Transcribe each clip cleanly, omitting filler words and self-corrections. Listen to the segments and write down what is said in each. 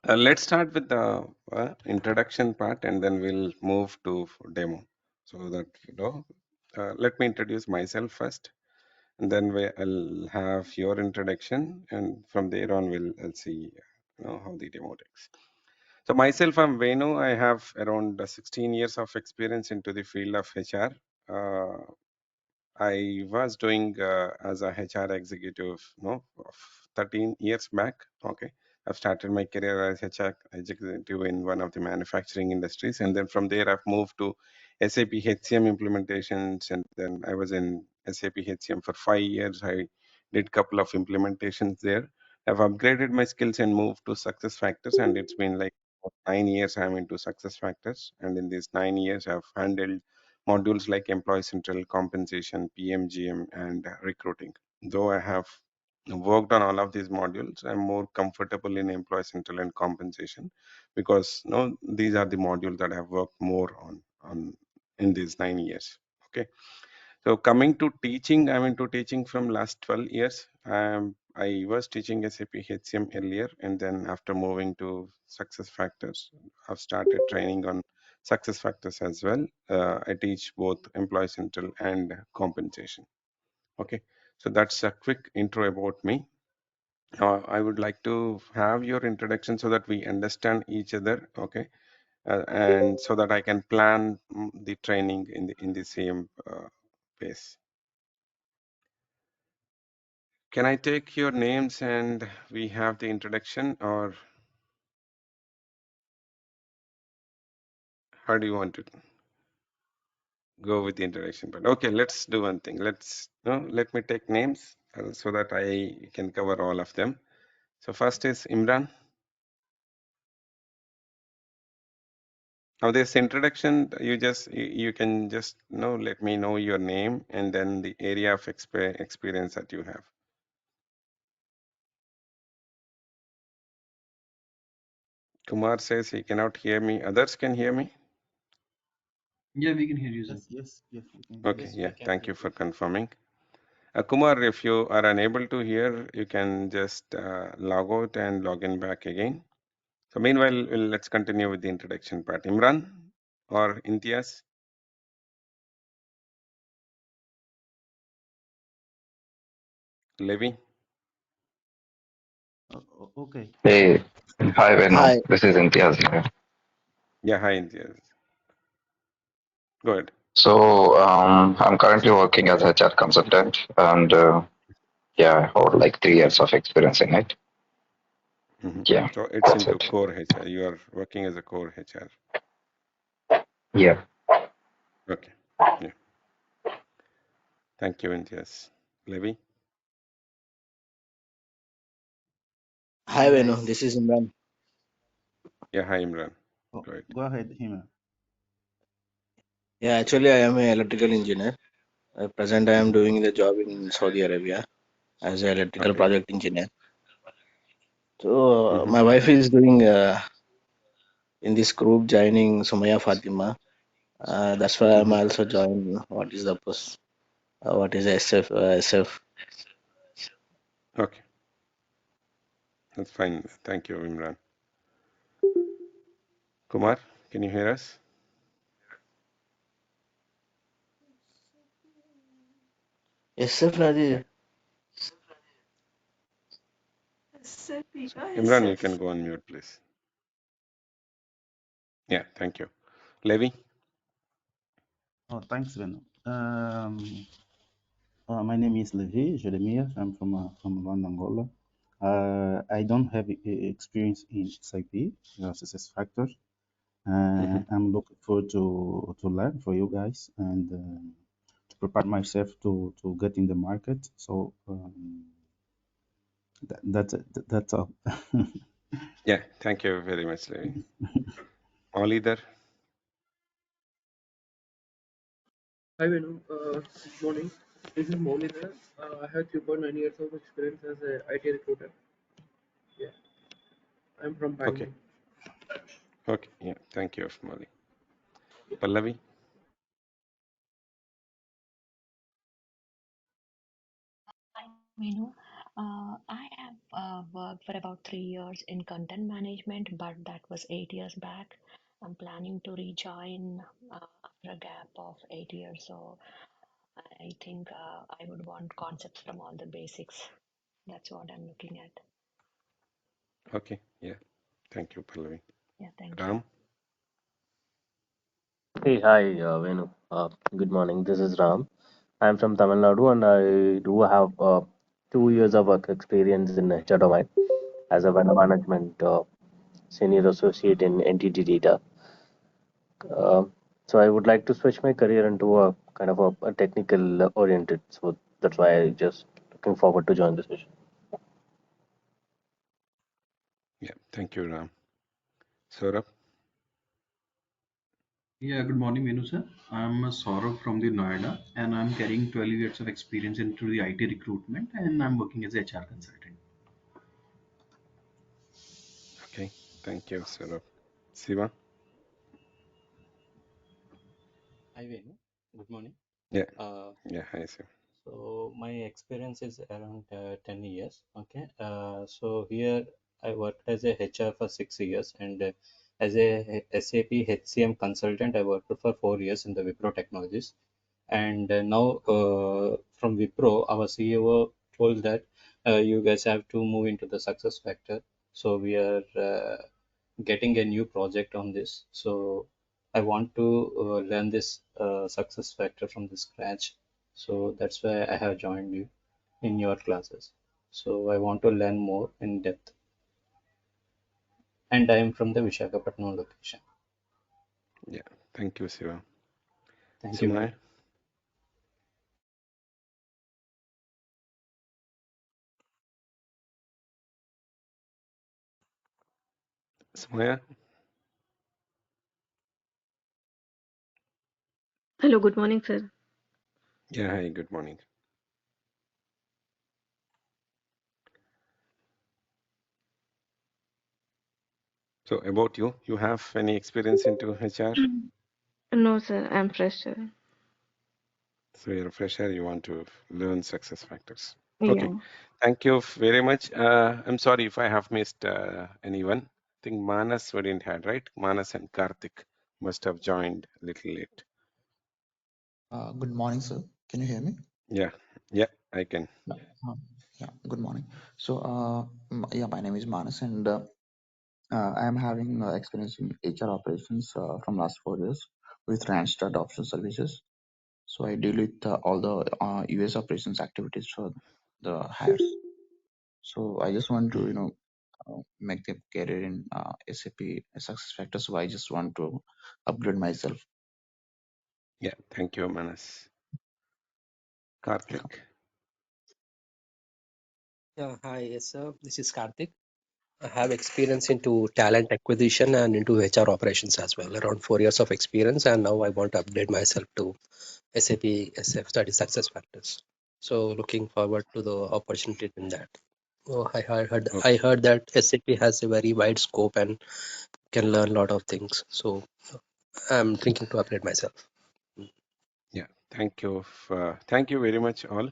Let's start with the introduction part, and then we'll move to demo. So that let me introduce myself first, and then I'll have your introduction, and from there on I'll see how the demo takes. So myself, I'm Venu. I have around 16 years of experience into the field of HR. Uh, I was doing as a HR executive, of 13 years back. Okay, I've started my career as HR executive in one of the manufacturing industries, and then from there I've moved to SAP HCM implementations, and then I was in SAP HCM for 5 years. I did couple of implementations there. I've upgraded my skills and moved to SuccessFactors, and it's been like 9 years I'm into SuccessFactors, and in these 9 years I've handled modules like Employee Central, Compensation, PMGM, and Recruiting. Though I have worked on all of these modules, I'm more comfortable in Employee Central and Compensation because these are the modules that I've worked more on in these 9 years. Okay. So coming to teaching, I'm into teaching from last 12 years. I was teaching SAP HCM earlier, and then after moving to SuccessFactors, I've started training on SuccessFactors as well. I teach both Employee Central and Compensation. Okay, so that's a quick intro about me. I would like to have your introduction so that we understand each other. Okay, and so that I can plan the training in the same pace. Can I take your names and we have the introduction, or how do you want to go with the introduction? But okay, let's do one thing. Let me take names so that I can cover all of them. So first is Imran. Now this introduction, you can just let me know your name and then the area of experience that you have. Kumar says he cannot hear me. Others can hear me. Yeah, we can hear you, sir. Yes, we can. Okay, Yes, yeah. we can Thank hear you for confirming. Kumar, if you are unable to hear, you can just log out and log in back again. So meanwhile, let's continue with the introduction part. Imran or Imtiaz? Levi? Okay. Hey, hi Venu. Hi. This is Imtiaz here. Yeah, hi Imtiaz. Go ahead. So I'm currently working as a HR consultant, and yeah, I hold like 3 years of experience in it. Yeah, So it's that's into it. core HR. You are working as a core HR. Yeah. Okay. Yeah. Thank you, Imtiaz. Levi? Hi, Hi Venu. guys. This is Imran. Yeah, hi Imran. Oh, Go ahead. go ahead, Hima. Yeah, actually, I am an electrical engineer. At present, I am doing the job in Saudi Arabia as an electrical Okay. project engineer. So, Mm-hmm. my wife is doing in this group joining Sumaya Fatima. That's why I'm Mm-hmm. also joining. What is the post? What is SF? SF? Okay. That's fine. Thank you, Imran. Kumar, can you hear us? SF Nadir. Imran, you can go on mute, please. Yeah, thank you. Levi? Oh, thanks, Venu. My name is Levi Jeremias. I'm from Rwanda, Angola. I don't have experience in SAP, SuccessFactors. I'm looking forward to learn for you guys and to prepare myself to get in the market. So that's it. That's all. Yeah, thank you very much, Levi. All either. Hi, Venu. Good morning. This is Molina. I have 3.9 years of experience as a IT recruiter. Yeah, I'm from Okay. Bangalore. Okay. Yeah, thank you, Molly. Pallavi? Menu. I have worked for about 3 years in content management, but that was 8 years back. I'm planning to rejoin after a gap of 8 years. So I think I would want concepts from all the basics. That's what I'm looking at. Okay. Yeah. Thank you, Pallavi. Yeah, thank you. Ram? Hey, hi, Venu. Good morning. This is Ram. I'm from Tamil Nadu and I do have 2 years of work experience in HR domain as a vendor management senior associate in entity data. Uh, so I would like to switch my career into a kind of a technical oriented. So that's why I just looking forward to join the session. Yeah. Thank you, Ram. Saurabh? Yeah, good morning, Venu sir. I'm Saurav from the Noida and I'm carrying 12 years of experience into the IT recruitment and I'm working as a HR consultant. Okay. Thank you, Saurabh. Siva? Hi, Venu. Good morning. Yeah. Uh, Yeah. Hi, Siva. so my experience is around 10 years. Okay. So here I worked as a HR for 6 years and as a SAP HCM consultant, I worked for 4 years in the Wipro Technologies. And now from Wipro, our CEO told that you guys have to move into the success factor. So we are getting a new project on this. So I want to learn this success factor from the scratch. So that's why I have joined you in your classes. So I want to learn more in depth. And I am from the Vishakhapatnam location. Yeah. Thank you, Siva. Thank you, Venu. Sumaya? Sumaya? Hello, good morning, sir. Yeah. Hi. Good morning. So about you, you have any experience into HR? No, sir, I'm fresher. So you're a fresher, you want to learn success factors. Okay. Yeah. Thank you very much. I'm sorry if I have missed anyone. I think Manas we didn't had, right? Manas and Karthik must have joined a little late. Good morning, sir. Can you hear me? Yeah. Yeah, I can. Yeah. Yeah. Good morning. So, yeah, my name is Manas, and I am having experience in HR operations from last 4 years with Randstad Option Services. So I deal with all the US operations activities for the hires. So I just want to, make the career in SAP SuccessFactors. So I just want to upgrade myself. Yeah, thank you, Manas. Karthik. Yeah, hi, yes, sir. This is Karthik. I have experience into talent acquisition and into HR operations as well, around 4 years of experience, and now I want to upgrade myself to SAP SF, that is Success Factors. So looking forward to the opportunity in that. Oh, I Okay. heard that SAP has a very wide scope and can learn a lot of things. So I'm thinking to upgrade myself. Yeah, thank you. Thank you very much, all.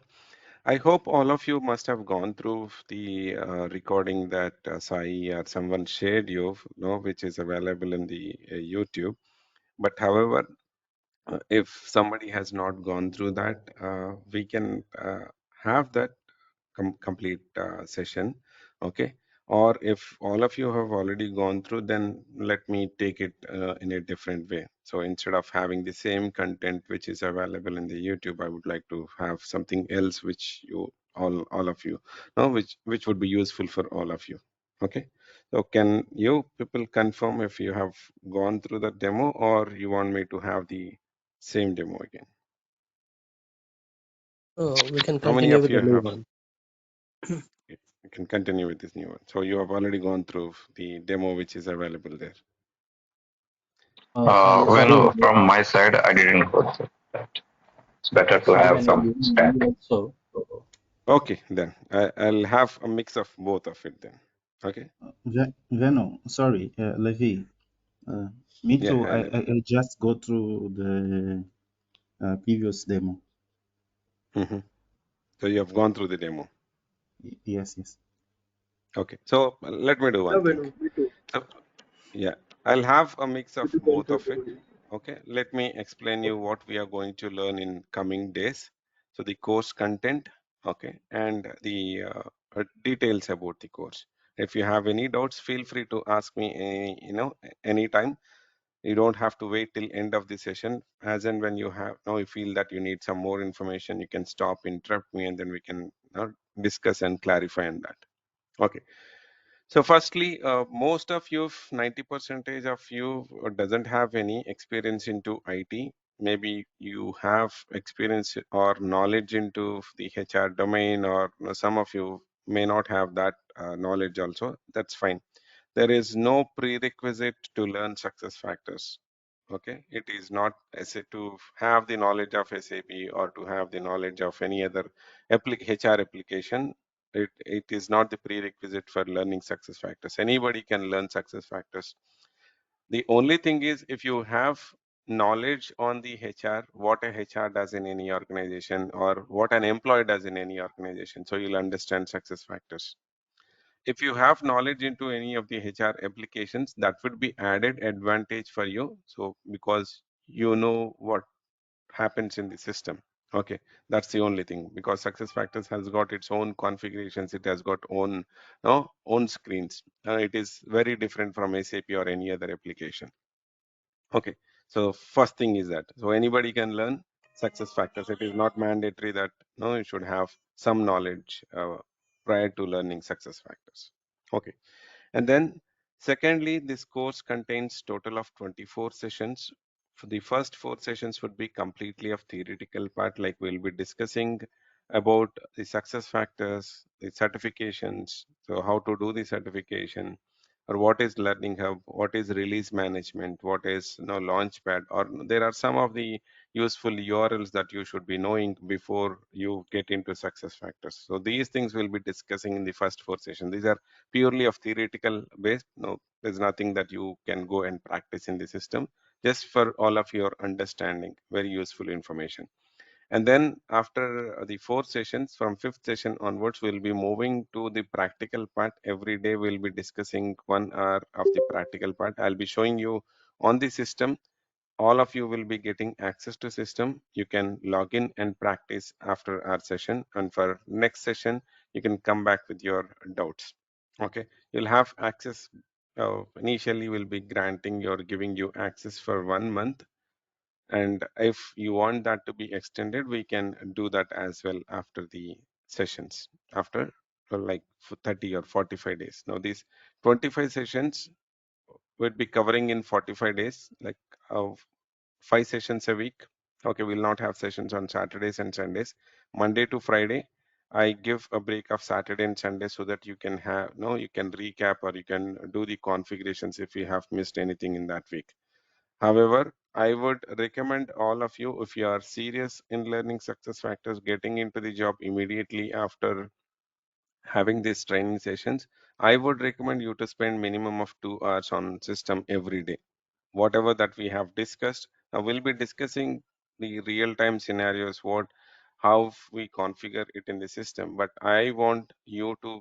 I hope all of you must have gone through the recording that Sai or someone shared which is available in the YouTube. But however, if somebody has not gone through that, we can have that complete session. Okay. Or if all of you have already gone through, then let me take it in a different way. So instead of having the same content which is available in the YouTube, I would like to have something else which you all of you know, which would be useful for all of you. Okay. So can you people confirm if you have gone through the demo or you want me to have the same demo again? We can How many continue of with you the new have? one. You can continue with this new one. So you have already gone through the demo which is available there. Yes, sir. Venu, from my side, I didn't go through that. It's better to So have when some stack. you also, Okay, then I'll have a mix of both of it then. Okay. Veno, sorry, Levi. Uh, me Yeah, too. hi, Levi. I just go through the previous demo. So you have gone through the demo. Yes, yes. Okay, so let me do Yeah, one thing. Venu, me too. So yeah, I'll have a mix Me of too, both of it. comfortable. Okay, let me explain you Okay. what we are going to learn in coming days. So the course content, okay, and the details about the course. If you have any doubts, feel free to ask me anytime. You don't have to wait till end of the session. As and when you have now you feel that you need some more information, you can stop, interrupt me, and then we can discuss and clarify on that. Okay. So firstly, most of you, 90 percentage of you doesn't have any experience into IT. Maybe you have experience or knowledge into the HR domain, or some of you may not have that knowledge also. That's fine. There is no prerequisite to learn success factors. Okay, it is not to have the knowledge of SAP or to have the knowledge of any other HR application. It is not the prerequisite for learning success factors. Anybody can learn success factors. The only thing is, if you have knowledge on the HR, what a HR does in any organization or what an employee does in any organization, so you'll understand success factors. If you have knowledge into any of the HR applications, that would be added advantage for you. So because you know what happens in the system. Okay, that's the only thing, because success factors has got its own configurations, it has got own no own screens. It is very different from SAP or any other application. Okay, so first thing is that so anybody can learn success factors. It is not mandatory that no you should have some knowledge prior to learning success factors. Okay, and then secondly, this course contains total of 24 sessions. For the first 4 sessions would be completely of theoretical part, like we'll be discussing about the success factors, the certifications, so how to do the certification, or what is learning hub, what is release management, what is launchpad, or there are some of the useful URLs that you should be knowing before you get into success factors. So these things we'll be discussing in the first 4 sessions. These are purely of theoretical based. No, there's nothing that you can go and practice in the system, just for all of your understanding, very useful information. And then after the 4 sessions, from 5th session onwards, we'll be moving to the practical part. Every day we'll be discussing 1 hour of the practical part. I'll be showing you on the system. All of you will be getting access to system. You can log in and practice after our session, and for next session you can come back with your doubts. Okay, you'll have access. Initially we'll be granting or giving you access for 1 month, and if you want that to be extended, we can do that as well after the sessions, after like for 30 or 45 days. Now these 25 sessions would be covering in 45 days, like 5 sessions a week. Okay, we'll not have sessions on Saturdays and Sundays. Monday to Friday, I give a break of Saturday and Sunday so that you can have no, you can recap or you can do the configurations if you have missed anything in that week. However, I would recommend all of you, if you are serious in learning success factors, getting into the job immediately after having these training sessions, I would recommend you to spend minimum of 2 hours on system every day. Whatever that we have discussed, we'll be discussing the real-time scenarios, how we configure it in the system. But I want you to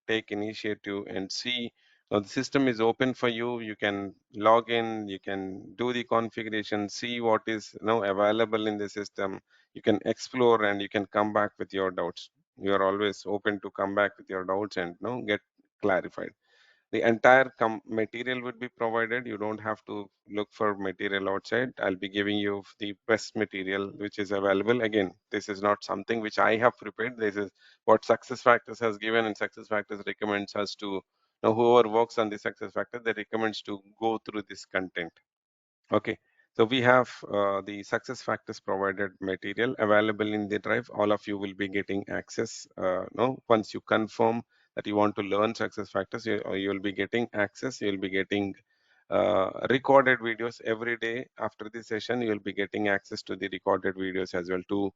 take initiative and see. The system is open for you. You can log in, you can do the configuration, see what is available in the system. You can explore and you can come back with your doubts. You are always open to come back with your doubts and get clarified. The entire material would be provided. You don't have to look for material outside. I'll be giving you the best material which is available. Again, this is not something which I have prepared. This is what SuccessFactors has given, and SuccessFactors recommends us to whoever works on the SuccessFactors, they recommends to go through this content. Okay, so we have the SuccessFactors provided material available in the drive. All of you will be getting access. No, once you confirm that you want to learn SuccessFactors, you will be getting access. You will be getting recorded videos every day. After the session, you will be getting access to the recorded videos as well to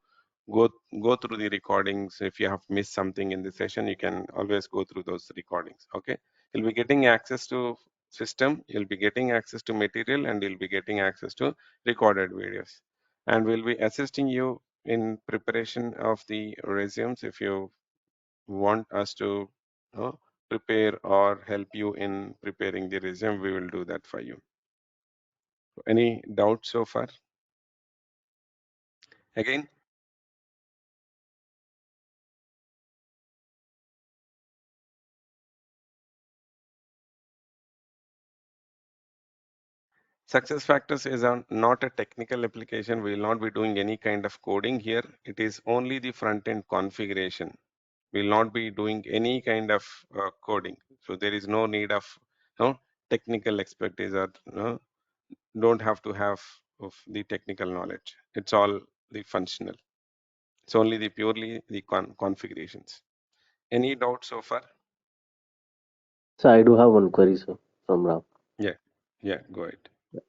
go go through the recordings. If you have missed something in the session, you can always go through those recordings. Okay, you'll be getting access to system, you'll be getting access to material, and you'll be getting access to recorded videos, and we'll be assisting you in preparation of the resumes. If you want us to prepare or help you in preparing the resume, we will do that for you. Any doubts so far? Again, SuccessFactors is not a technical application. We will not be doing any kind of coding here. It is only the front-end configuration. We will not be doing any kind of coding. So there is no need of technical expertise or don't have to have of the technical knowledge. It's all the functional. It's only the purely the configurations. Any doubts so far? So I do have one query, sir, from Ram. Yeah, go ahead.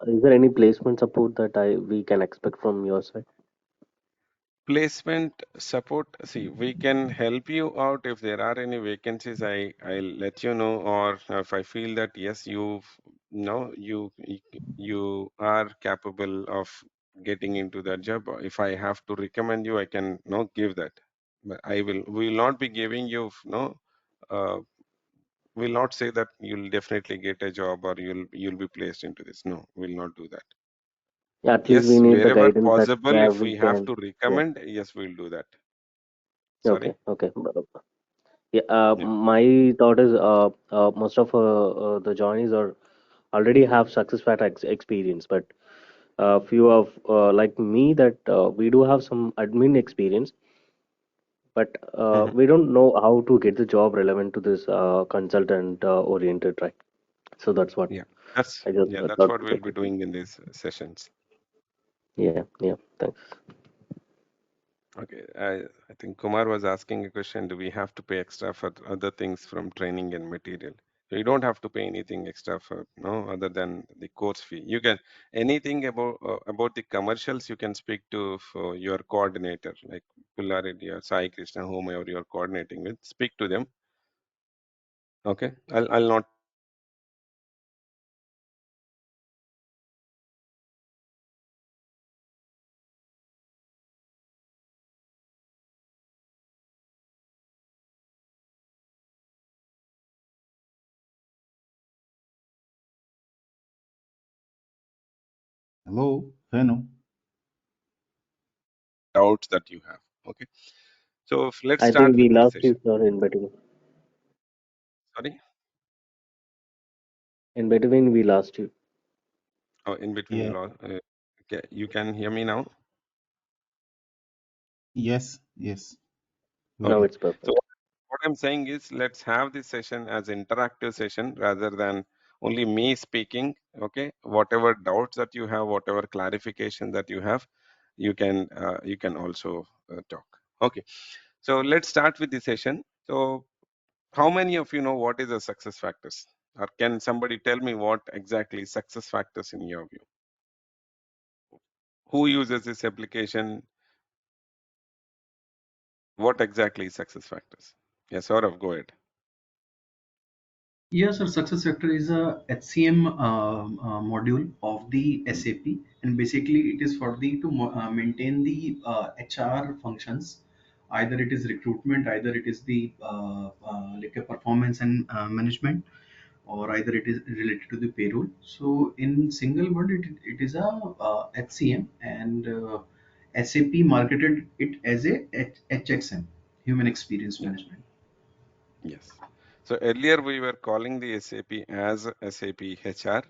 Is there any placement support that we can expect from your side? Placement support. See, we can help you out if there are any vacancies. I'll let you know, or if I feel that yes, you are capable of getting into that job. If I have to recommend you, I can give that. But we will not be giving you uh, will not say that you'll definitely get a job or you'll be placed into this. No, we'll not do that. Yeah, at least we Yes, need the wherever guidance that possible, where if we we have can. to Yeah. recommend, yes, we'll do that. Okay. Sorry. Okay. Yeah. Yeah. My thought is, most of the joinees are already have success factor experience, but few of like me that we do have some admin experience, but Mhm. we don't know how to get the job relevant to this consultant oriented, right? So that's what Yeah. That's I just yeah. That's thought what to we'll check be with you. doing in these sessions. Yeah. Yeah. Thanks. Okay. I think Kumar was asking a question. Do we have to pay extra for other things from training and material? So you don't have to pay anything extra for other than the course fee. You can anything about the commercials. You can speak to for your coordinator, like Pullareddy or Sai Krishna, whomever you're coordinating with. Speak to them. Okay. I'll not. Hello, Venu. Doubts that you have. Okay. So let's I think start we with this lost you, session. sir, in between. Sorry. In between, we lost you. Oh, in between you Yeah, lost. Okay. You can hear me now. yes, we're Now Okay. good. it's So perfect. what I'm saying is let's have this session as interactive session rather than only me speaking. Okay. Whatever doubts that you have, whatever clarification that you can also talk. Okay. So let's start with the session. So how many of you know what is the success factors? Or can somebody tell me what exactly success factors in your view? Who uses this application? What exactly is success factors? Yes, Saurav, go ahead. Yes, sir. SuccessFactor is a HCM module of the SAP, and basically it is for the to maintain the HR functions. Either it is recruitment, either it is the like a performance and management, or either it is related to the payroll. So in single word, it is a HCM, and SAP marketed it as a HXM, Human Experience Yeah. Management. Yes. So earlier we were calling the SAP as SAP HR.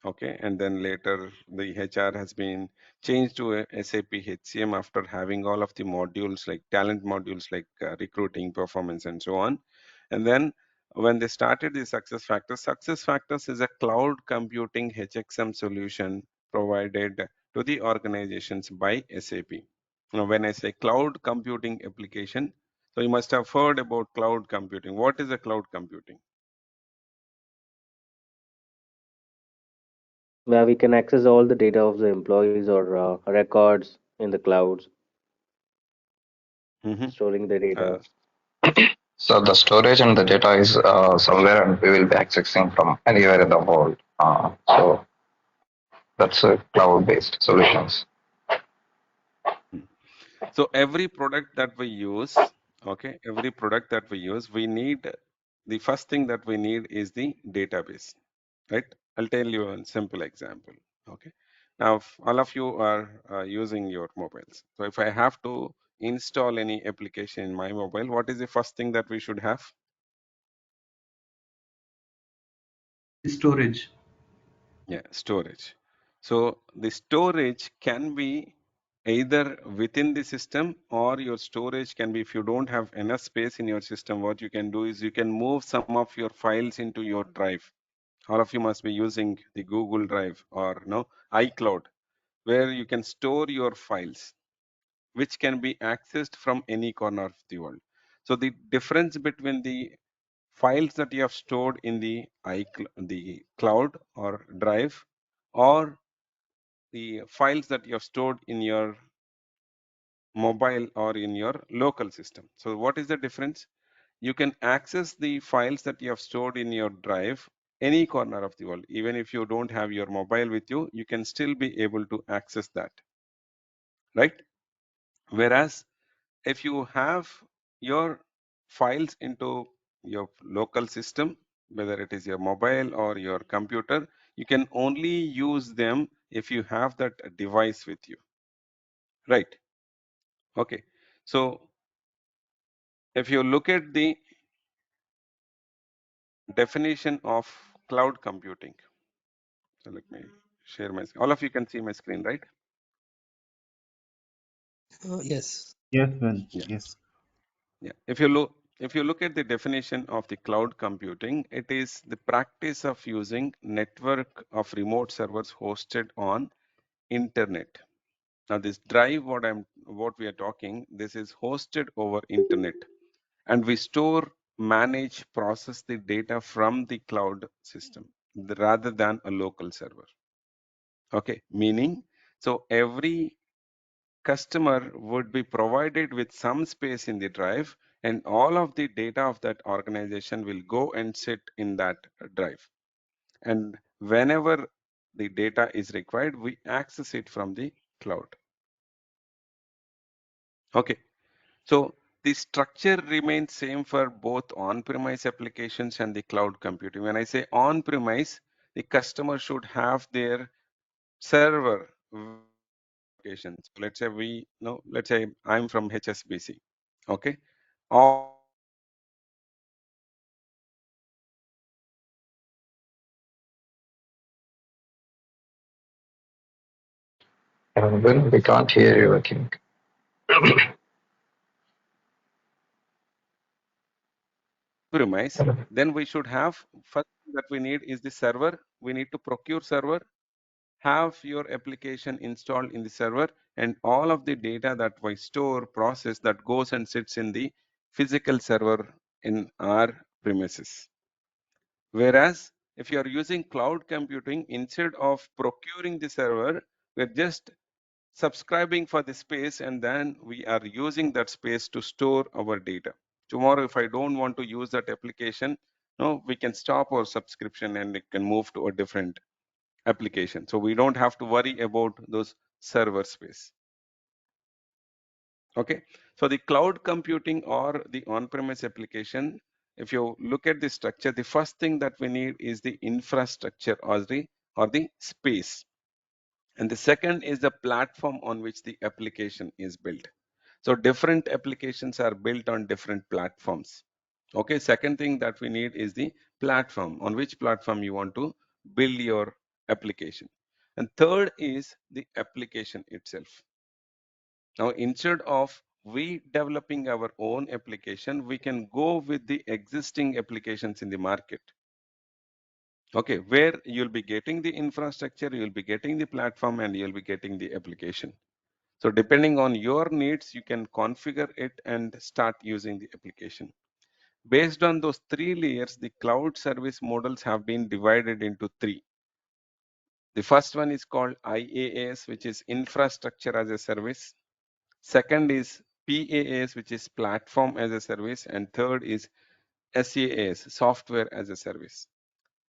Okay. And then later the HR has been changed to a SAP HCM after having all of the modules like talent modules like recruiting, performance, and so on. And then when they started the Success Factors is a cloud computing HXM solution provided to the organizations by SAP. Now, when I say cloud computing application, so you must have heard about cloud computing. What is a cloud computing? Where we can access all the data of the employees or records in the clouds, Mm-hmm. storing the data. So the storage and the data is somewhere, and we will be accessing from anywhere in the world. So that's a cloud-based solutions. So every product that we use, okay, every product that we use, we need the first thing that we need is the database, right? I'll tell you a simple example. Okay. Now, all of you are using your mobiles. So if I have to install any application in my mobile, what is the first thing that we should have? Storage. Yeah, storage. So the storage can be either within the system, or your storage can be, if you don't have enough space in your system, what you can do is you can move some of your files into your drive. All of you must be using the Google Drive or no iCloud, where you can store your files, which can be accessed from any corner of the world. So the difference between the files that you have stored in the the cloud or drive, or the files that you have stored in your mobile or in your local system. So what is the difference? You can access the files that you have stored in your drive any corner of the world. Even if you don't have your mobile with you, you can still be able to access that, right? Whereas if you have your files into your local system, whether it is your mobile or your computer, you can only use them if you have that device with you, right? Okay. So if you look at the definition of cloud computing, so let me share my, all of you can see my screen, right? Yes. Yes, well, Yeah. yes. Yeah. If you look at the definition of the cloud computing, it is the practice of using network of remote servers hosted on internet. Now this drive, what we are talking, this is hosted over internet, and we store, manage, process the data from the cloud system rather than a local server. Okay, meaning, so every customer would be provided with some space in the drive, and all of the data of that organization will go and sit in that drive. And whenever the data is required, we access it from the cloud. Okay, so the structure remains same for both on-premise applications and the cloud computing. When I say on-premise, the customer should have their server applications. Let's say let's say I'm from HSBC. Okay. Or Well, we can't hear you, I think. premise, then we should have, first thing that we need is the server. We need to procure server, have your application installed in the server, and all of the data that we store, process, that goes and sits in the physical server in our premises. Whereas if you are using cloud computing, instead of procuring the server, we're just subscribing for the space, and then we are using that space to store our data. Tomorrow, if I don't want to use that application, no, we can stop our subscription and it can move to a different application. So we don't have to worry about those server space. Okay. So the cloud computing or the on-premise application, if you look at the structure, the first thing that we need is the infrastructure or the space. And the second is the platform on which the application is built. So different applications are built on different platforms. Okay, second thing that we need is the platform, on which platform you want to build your application. And third is the application itself. Now, instead of we developing our own application, we can go with the existing applications in the market. Okay, where you'll be getting the infrastructure, you'll be getting the platform, and you'll be getting the application. So depending on your needs, you can configure it and start using the application. Based on those three layers, the cloud service models have been divided into three. The first one is called IaaS, which is infrastructure as a service. Second is PaaS, which is platform as a service. And third is SaaS, software as a service.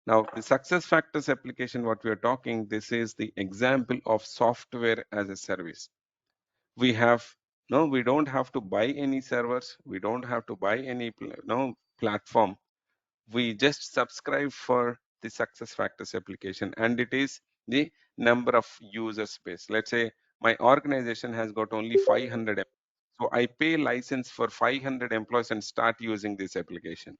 Now, the SuccessFactors application, what we are talking, this is the example of software as a service. We have, no, we don't have to buy any servers. We don't have to buy any platform. we just subscribe for the SuccessFactors application, and it is the number of users base. Let's say my organization has got only 500 employees. So I pay license for 500 employees and start using this application.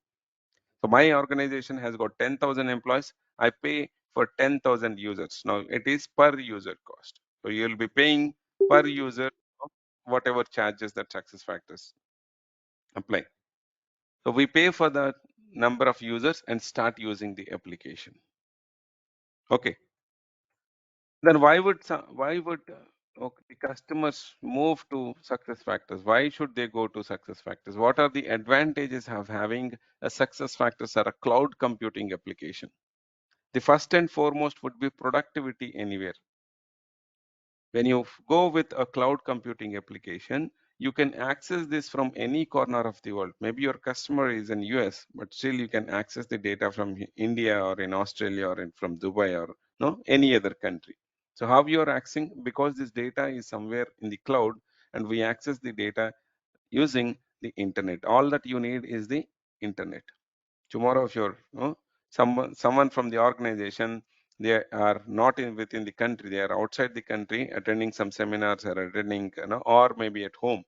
So my organization has got 10,000 employees. I pay for 10,000 users. Now it is per user cost. So you'll be paying per user whatever charges that SuccessFactors apply. So we pay for the number of users and start using the application. Okay. Then why would the customers move to SuccessFactors? Why should they go to SuccessFactors? What are the advantages of having a SuccessFactors or a cloud computing application? The first and foremost would be productivity anywhere. When you go with a cloud computing application, you can access this from any corner of the world. Maybe your customer is in US, but still you can access the data from India or in Australia or from Dubai or any other country. So how you are accessing? Because this data is somewhere in the cloud and we access the data using the internet. All that you need is the internet. Tomorrow if you're someone from the organization, they are not within the country, they are outside the country attending some seminars or attending or maybe at home,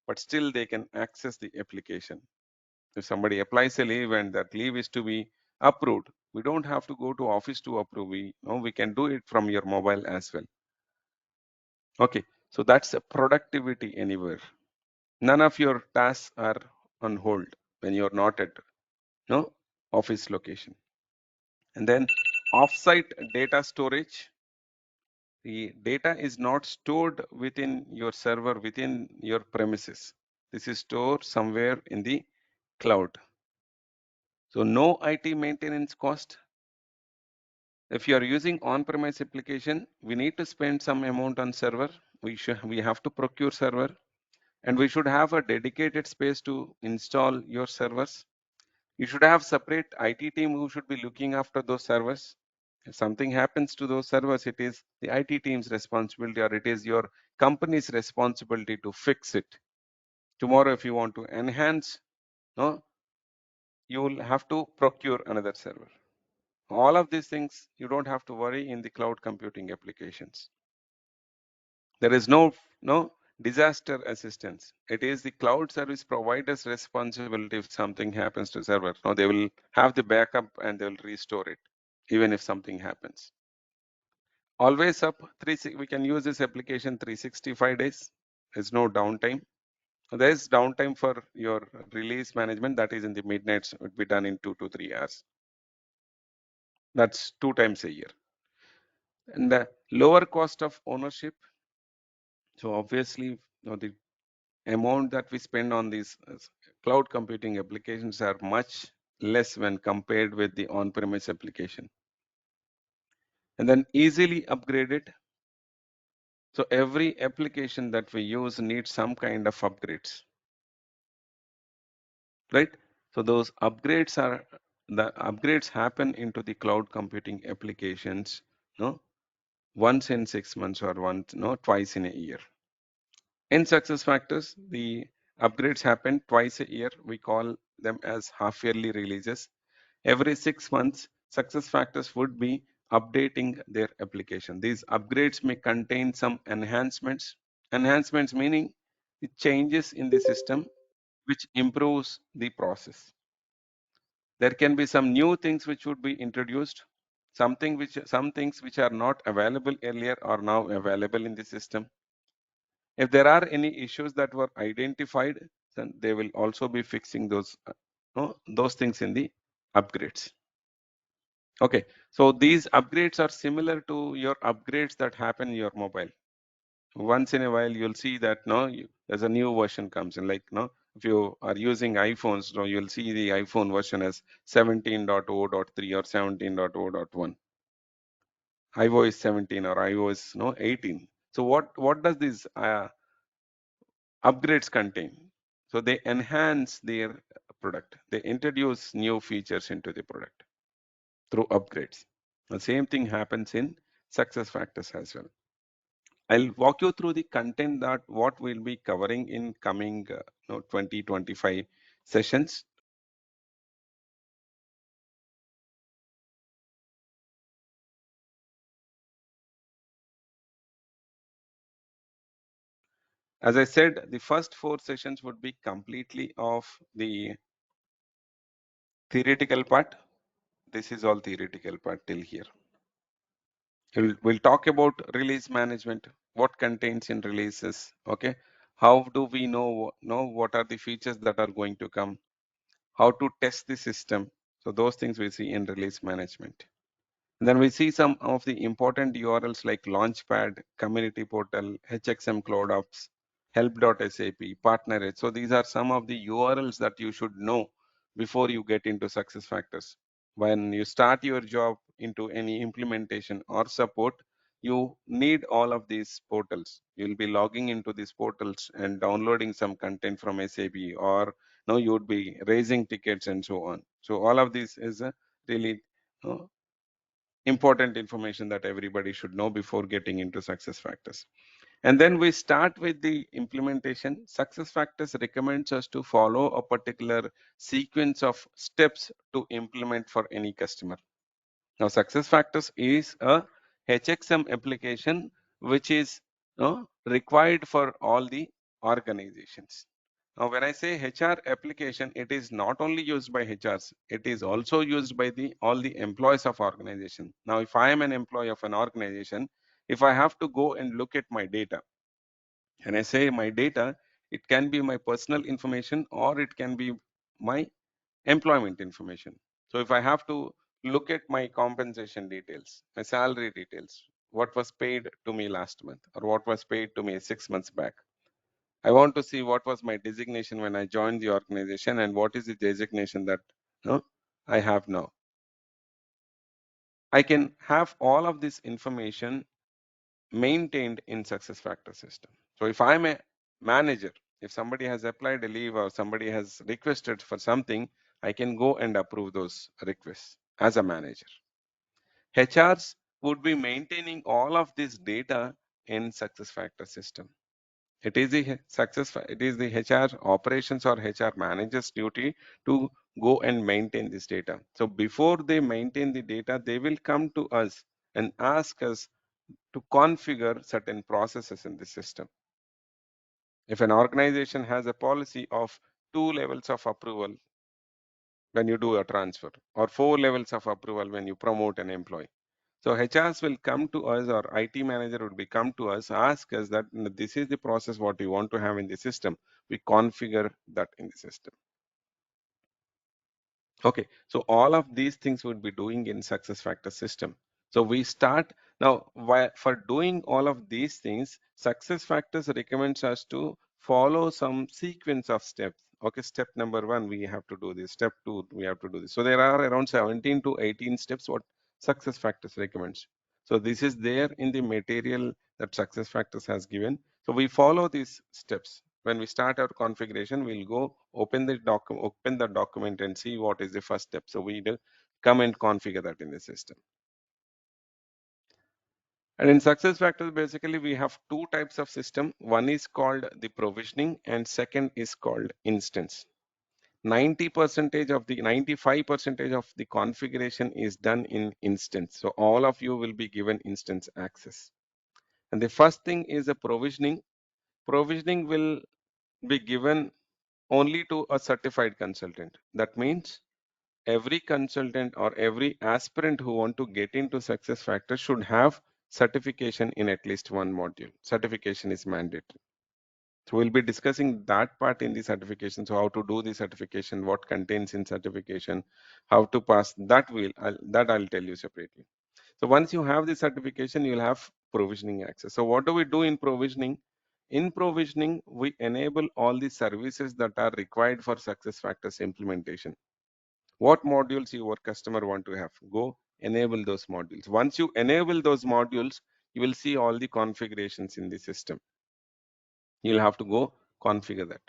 but still they can access the application. If somebody applies a leave and that leave is to be approved, we don't have to go to office to approve. We can do it from your mobile as well. Okay, so that's a productivity anywhere. None of your tasks are on hold when you're not at office location. And then offsite data storage. The data is not stored within your server, within your premises. This is stored somewhere in the cloud. So no IT maintenance cost. If you are using on-premise application, we need to spend some amount on server. We have to procure server, and we should have a dedicated space to install your servers. You should have separate IT team who should be looking after those servers. If something happens to those servers, it is the IT team's responsibility or it is your company's responsibility to fix it. Tomorrow, if you want to enhance, you will have to procure another server. All of these things, you don't have to worry in the cloud computing applications. There is no disaster assistance. It is the cloud service provider's responsibility if something happens to server. No, they will have the backup and they will restore it, even if something happens. Always up, we can use this application 365 days. There's no downtime. There is downtime for your release management. That is in the midnights. It would be done in 2 to 3 hours. That's 2 times a year. And the lower cost of ownership. So obviously, the amount that we spend on these cloud computing applications are much less when compared with the on-premise application. And then easily upgraded. So every application that we use needs some kind of upgrades, right? So those upgrades happen into the cloud computing applications, once in 6 months or twice in a year. In SuccessFactors, the upgrades happen twice a year. We call them as half-yearly releases. Every 6 months, SuccessFactors would be updating their application. These upgrades may contain some enhancements. Enhancements meaning the changes in the system which improves the process. There can be some new things which would be introduced. Some things which are not available earlier are now available in the system. If there are any issues that were identified, then they will also be fixing those things in the upgrades. Okay, so these upgrades are similar to your upgrades that happen in your mobile. Once in a while, you'll see that there's a new version comes in. Like if you are using iPhones, you'll see the iPhone version as 17.0.3 or 17.0.1. iOS 17 or iOS 18. So what does this upgrades contain? So they enhance their product. They introduce new features into the product through upgrades. The same thing happens in SuccessFactors as well. I'll walk you through the content that what we'll be covering in coming 2025 sessions. As I said, the first 4 sessions would be completely of the theoretical part. This is all theoretical part till here. We'll talk about release management, what contains in releases, okay? How do we know what are the features that are going to come? How to test the system. So those things we see in release management. And then we see some of the important URLs like Launchpad, Community Portal, HXM Cloud Ops, help.sap, PartnerEdge. So these are some of the URLs that you should know before you get into SuccessFactors. When you start your job into any implementation or support, you need all of these portals. You'll be logging into these portals and downloading some content from SAP, or you would be raising tickets and so on. So all of this is a really important information that everybody should know before getting into SuccessFactors. And then we start with the implementation. SuccessFactors recommends us to follow a particular sequence of steps to implement for any customer. Now, SuccessFactors is a HXM application which is required for all the organizations. Now, when I say HR application, it is not only used by HRs, it is also used by all the employees of organization. Now, if I am an employee of an organization, if I have to go and look at my data, and I say my data, it can be my personal information or it can be my employment information. So if I have to look at my compensation details, my salary details, what was paid to me last month or what was paid to me 6 months back, I want to see what was my designation when I joined the organization and what is the designation that I have now. I can have all of this information maintained in SuccessFactors system. So if I'm a manager, if somebody has applied a leave or somebody has requested for something, I can go and approve those requests as a manager. HRs would be maintaining all of this data in SuccessFactors system. It is the HR operations or HR manager's duty to go and maintain this data. So before they maintain the data, they will come to us and ask us to configure certain processes in the system. If an organization has a policy of 2 levels of approval when you do a transfer or 4 levels of approval when you promote an employee, so HRs will come to us, or IT manager would be come to us, ask us that this is the process what we want to have in the system. We configure that in the system. Okay, so all of these things would be doing in SuccessFactors system. So we start now for doing all of these things, SuccessFactors recommends us to follow some sequence of steps. Okay, step number 1, we have to do this. Step 2, we have to do this. So there are around 17 to 18 steps what SuccessFactors recommends. So this is there in the material that SuccessFactors has given. So we follow these steps. When we start our configuration, we'll go open the document and see what is the first step. So we come and configure that in the system. And in SuccessFactors, basically we have 2 types of system. One is called the provisioning and second is called instance. 95% of the configuration is done in instance. So all of you will be given instance access. And the first thing is a provisioning. Provisioning will be given only to a certified consultant. That means every consultant or every aspirant who want to get into SuccessFactors should have certification in at least one module. Certification is mandatory. So we'll be discussing that part in the certification. So how to do the certification, what contains in certification, how to pass that I'll tell you separately. So once you have the certification, you'll have provisioning access. So what do we do in provisioning? In provisioning, we enable all the services that are required for SuccessFactors implementation. What modules your customer want to have, go enable those modules. Once you enable those modules, you will see all the configurations in the system. You'll have to go configure that.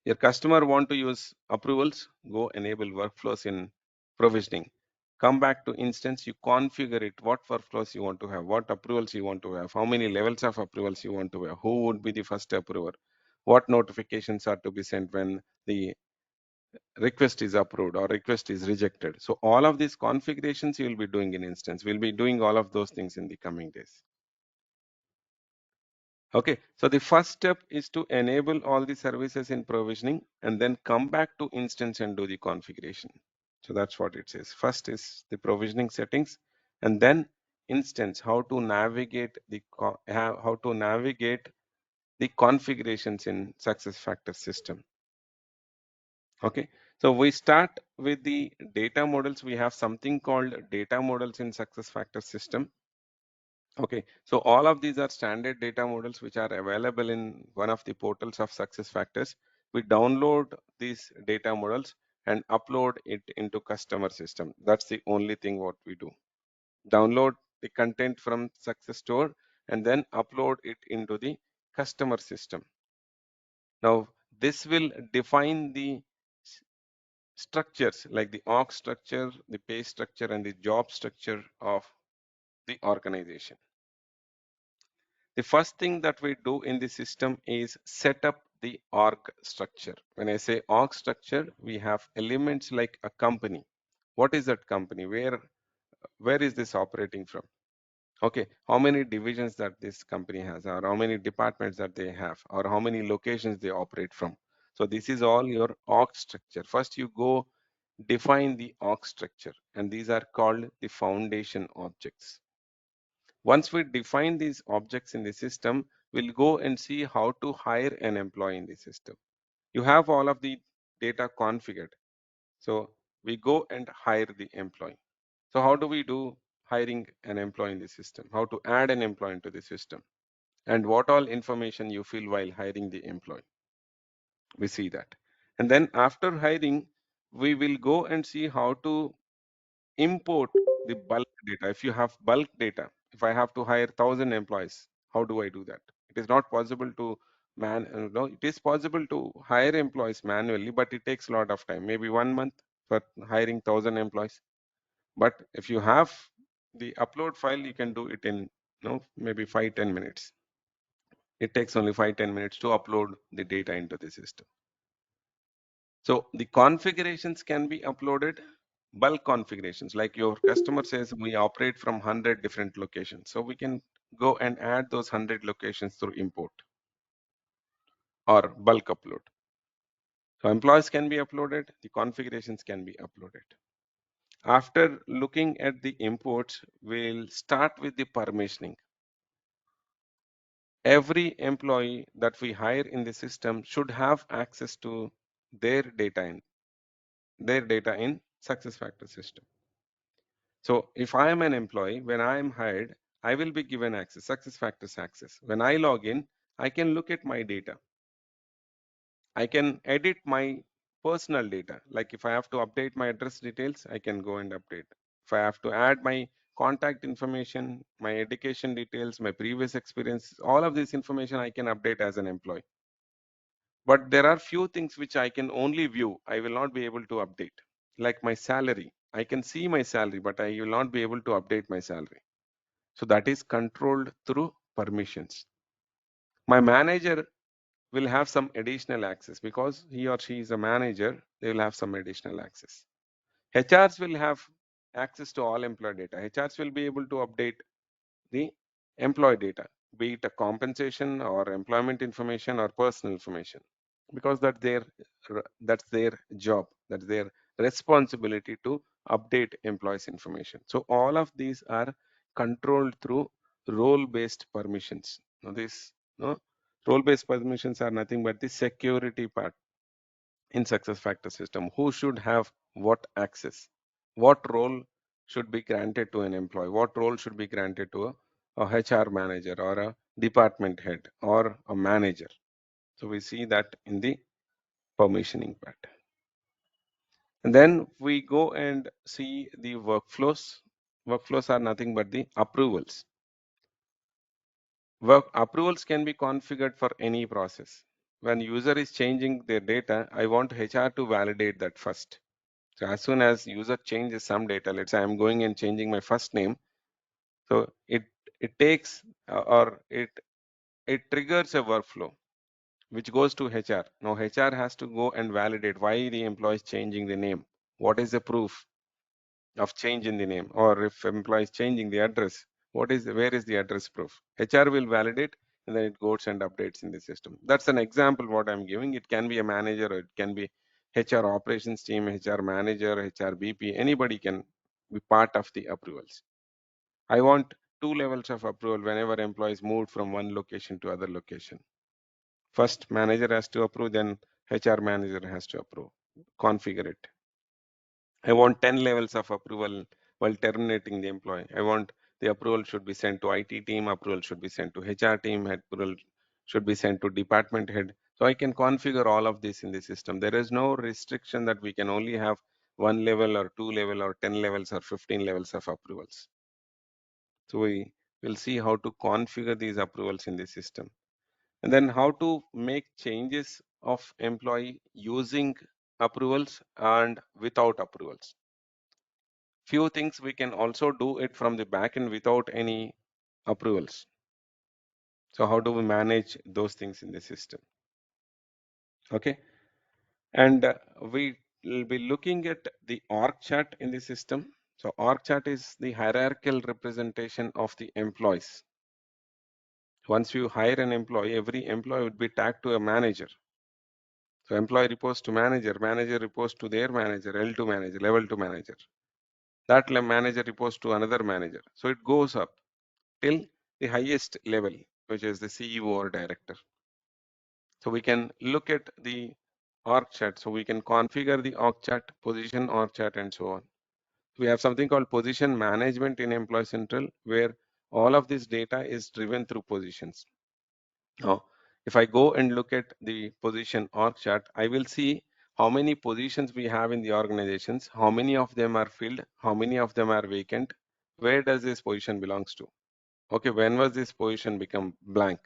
Your customer want to use approvals, go enable workflows in provisioning. Come back to instance, you configure it, what workflows you want to have, what approvals you want to have, how many levels of approvals you want to have, who would be the first approver, what notifications are to be sent when the request is approved or request is rejected. So all of these configurations you will be doing in instance. We'll be doing all of those things in the coming days. Okay, so the first step is to enable all the services in provisioning and then come back to instance and do the configuration. So that's what it says. First is the provisioning settings, and then instance, how to navigate the configurations in SuccessFactors system. Okay, so we start with the data models. We have something called data models in SuccessFactors system. Okay, so all of these are standard data models which are available in one of the portals of SuccessFactors. We download these data models and upload it into customer system. That's the only thing what we do. Download the content from Success Store and then upload it into the customer system. Now, this will define the structures like the org structure, the pay structure, and the job structure of the organization. The first thing that we do in the system is set up the org structure. When I say org structure, we have elements like a company. What is that company? Where is this operating from? Okay, how many divisions that this company has, or how many departments that they have, or how many locations they operate from. So this is all your org structure. First you go define the org structure, and these are called the foundation objects. Once we define these objects in the system, we'll go and see how to hire an employee in the system. You have all of the data configured. So we go and hire the employee. So how do we do hiring an employee in the system? How to add an employee into the system? And what all information you fill while hiring the employee? We see that. And then after hiring, we will go and see how to import the bulk data. If you have bulk data, if I have to hire 1,000 employees, how do I do that? It is not possible to it is possible to hire employees manually, but it takes a lot of time, maybe 1 month for hiring 1,000 employees. But if you have the upload file, you can do it in maybe 5-10 minutes. It takes only 5-10 minutes to upload the data into the system. So the configurations can be uploaded, bulk configurations, like your customer says we operate from 100 different locations. So we can go and add those 100 locations through import or bulk upload. So employees can be uploaded, the configurations can be uploaded. After looking at the imports, we'll start with the permissioning. Every employee that we hire in the system should have access to their data in SuccessFactors system. So if I am an employee, when I am hired, I will be given access, SuccessFactors access. When I log in, I can look at my data. I can edit my personal data. Like if I have to update my address details, I can go and update. If I have to add my contact information, my education details, my previous experience, all of this information I can update as an employee. But there are few things which I can only view. I will not be able to update. Like my salary. I can see my salary, but I will not be able to update my salary. So that is controlled through permissions. My manager will have some additional access because he or she is a manager. They will have some additional access. HRs will have access to all employee data. HRs will be able to update the employee data, be it a compensation or employment information or personal information, because that's their job, that's their responsibility to update employees information. So all of these are controlled through role-based permissions. Now this role-based permissions are nothing but the security part in SuccessFactors system. Who should have what access? What role should be granted to an employee? What role should be granted to a HR manager or a department head or a manager? So we see that in the permissioning part. And then we go and see the workflows. Workflows are nothing but the approvals. Approvals can be configured for any process. When user is changing their data, I want HR to validate that first. So as soon as user changes some data, let's say I'm going and changing my first name, so it takes or it triggers a workflow which goes to HR. Now HR has to go and validate why the employee is changing the name. What is the proof of change in the name? Or if employee is changing the address, where is the address proof? HR will validate, and then it goes and updates in the system. That's an example what I'm giving. It can be a manager, or it can be HR operations team, HR manager, HR BP, anybody can be part of the approvals. I want 2 levels of approval whenever employees moved from one location to other location. First manager has to approve, then HR manager has to approve. Configure it. I want 10 levels of approval while terminating the employee. I want the approval should be sent to IT team, approval should be sent to HR team, approval should be sent to department head. So I can configure all of this in the system. There is no restriction that we can only have 1 level or 2 level or 10 levels or 15 levels of approvals. So we will see how to configure these approvals in the system. And then how to make changes of employee using approvals and without approvals. Few things we can also do it from the backend without any approvals. So how do we manage those things in the system? Okay, and we will be looking at the org chart in the system. So org chart is the hierarchical representation of the employees. Once you hire an employee, every employee would be tagged to a manager. So employee reports to manager, manager reports to their manager, L2 manager, level 2 manager. That manager reports to another manager. So it goes up till the highest level, which is the CEO or director. So we can look at the org chart. So we can configure the org chart, position org chart, and so on. We have something called position management in Employee Central, where all of this data is driven through positions. Now, if I go and look at the position org chart, I will see how many positions we have in the organizations, how many of them are filled, how many of them are vacant, where does this position belongs to? Okay, when was this position become blank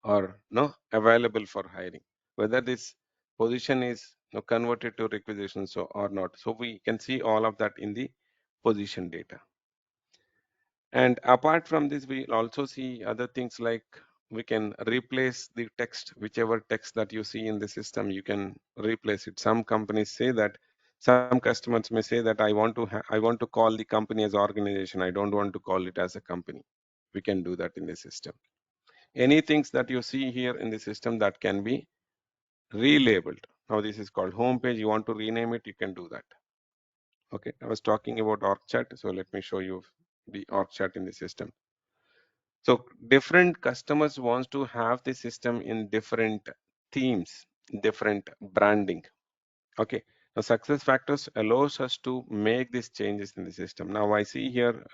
or no available for hiring? Whether this position is converted to requisitions or not. So we can see all of that in the position data. And apart from this, we also see other things like we can replace the text, whichever text that you see in the system, you can replace it. Some companies say that, some customers may say that I want to call the company as organization. I don't want to call it as a company. We can do that in the system. Any things that you see here in the system that can be relabeled. Now this is called home page. You want to rename it, you can do that. Okay, I was talking about org chart, so let me show you the org chart in the system. So different customers wants to have the system in different themes, different branding. Okay, now SuccessFactors allows us to make these changes in the system. Now I see here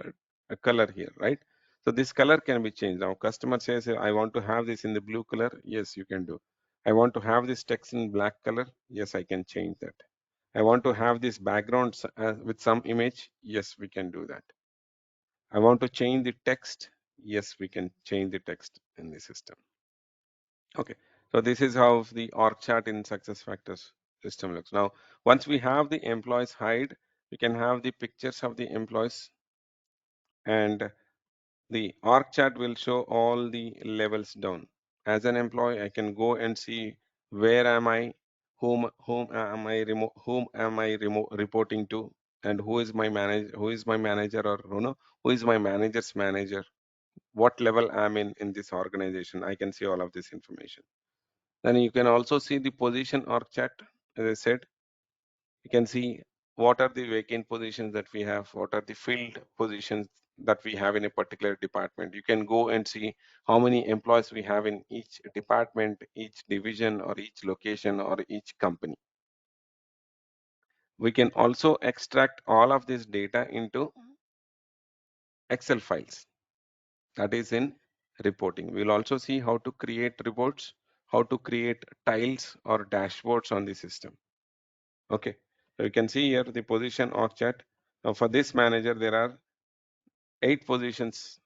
a color here, right? So this color can be changed. Now customer says, I want to have this in the blue color. Yes, you can do. I want to have this text in black color. Yes, I can change that. I want to have this background with some image. Yes, we can do that. I want to change the text. Yes, we can change the text in the system. Okay, so this is how the org chart in SuccessFactors system looks. Now, once we have the employees hide, we can have the pictures of the employees, and the org chart will show all the levels down. As an employee, I can go and see where am I, whom am I reporting to, and who is my manager, or who is my manager's manager, what level I'm in this organization. I can see all of this information. Then you can also see the position org chart. As I said, you can see what are the vacant positions that we have, what are the filled positions that we have in a particular department. You can go and see how many employees we have in each department, each division, or each location, or each company. We can also extract all of this data into Excel files. That is in reporting. We'll also see how to create reports, how to create tiles or dashboards on the system. Okay, so you can see here the position org chart. Now for this manager, there are 8 positions.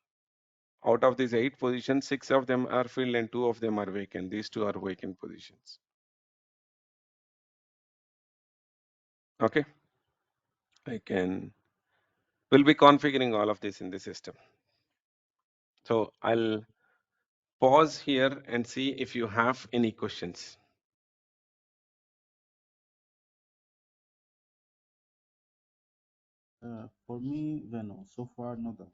Out of these 8 positions, 6 of them are filled and 2 of them are vacant. These 2 are vacant positions. Okay, we'll be configuring all of this in the system. So I'll pause here and see if you have any questions. For me, Veno, so far no doubts.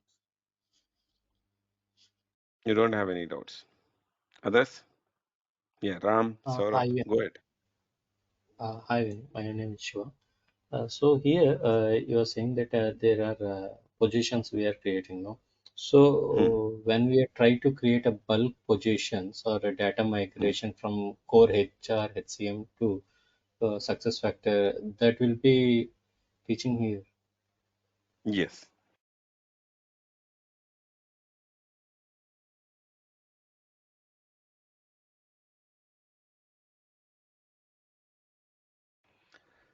You don't have any doubts. Others? Yeah, Ram, Saurabh, Hi, go ahead. hi, Venu. My name is Shiva. So here you are saying that there are positions we are creating, no? So Hmm, when we try to create a bulk positions or a data hmm. migration from core HR, HCM to success factor, that will be teaching here. Yes.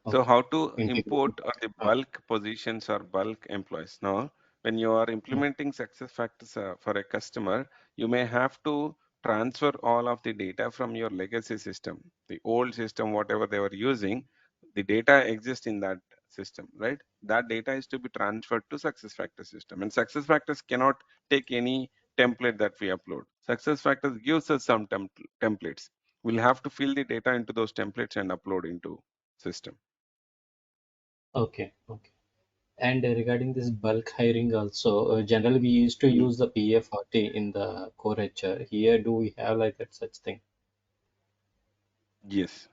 So Okay, how to integrating. import the bulk positions or bulk employees? Now, when you are Mm, implementing success factors for a customer, you may have to transfer all of the data from your legacy system, the old system, whatever they were using, the data exists in that system, right? That data is to be transferred to success factors system, and success factors cannot take any template that we upload. Success factors gives us some templates. We'll have to fill the data into those templates and upload into system. okay, okay. And regarding this bulk hiring also, generally we used to use the PA40 in the core HR. Here, do we have like that such thing? Yes,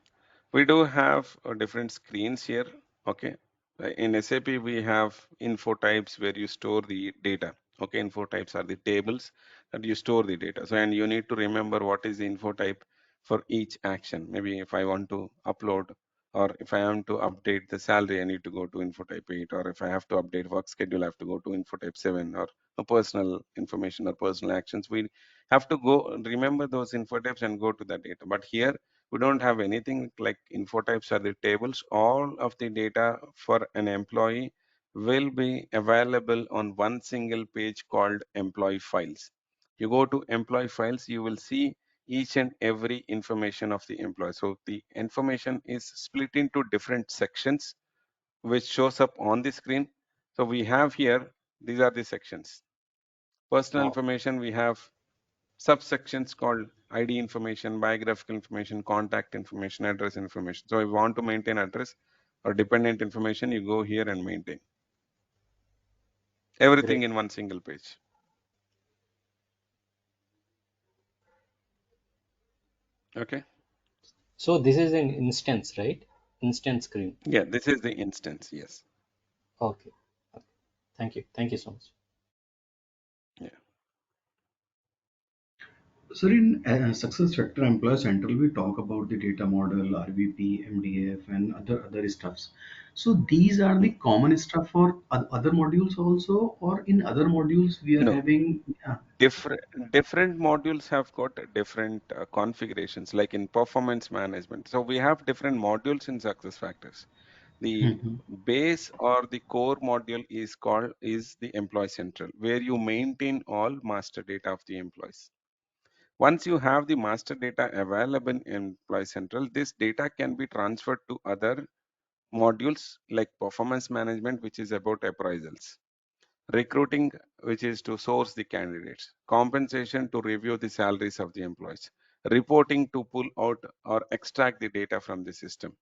we do have different screens here. Okay. In SAP, we have info types where you store the data. Okay. Info types are the tables that you store the data. So, and you need to remember what is the info type for each action. Maybe if I want to upload or if I want to update the salary, I need to go to info type 8. Or if I have to update work schedule, I have to go to info type 7 or a personal information or personal actions. We have to go remember those info types and go to the data. But here, we don't have anything like info types or the tables. All of the data for an employee will be available on one single page called employee files. You go to employee files, you will see each and every information of the employee. So the information is split into different sections which shows up on the screen. So we have here, these are the sections. Personal Wow, information, we have subsections called ID information, biographical information, contact information, address information. So if you want to maintain address or dependent information, you go here and maintain everything great. in one single page. Okay. So this is an instance, right? Instance screen. Yeah, this is the instance. Yes. Okay. Okay. Thank you. Thank you so much. Yeah. So in success factor employee central, we talk about the data model, RVP, MDF, and other stuffs. So these are Hmm. the common stuff for other modules also, or in other modules we are No, having. different different modules have got different configurations, like in performance management. So we have different modules in success factors. The Mhm. base or the core module is the employee central, where you maintain all master data of the employees. Once you have the master data available in employee central, this data can be transferred to other modules like performance management, which is about appraisals, recruiting, which is to source the candidates, compensation to review the salaries of the employees, reporting to pull out or extract the data from the system.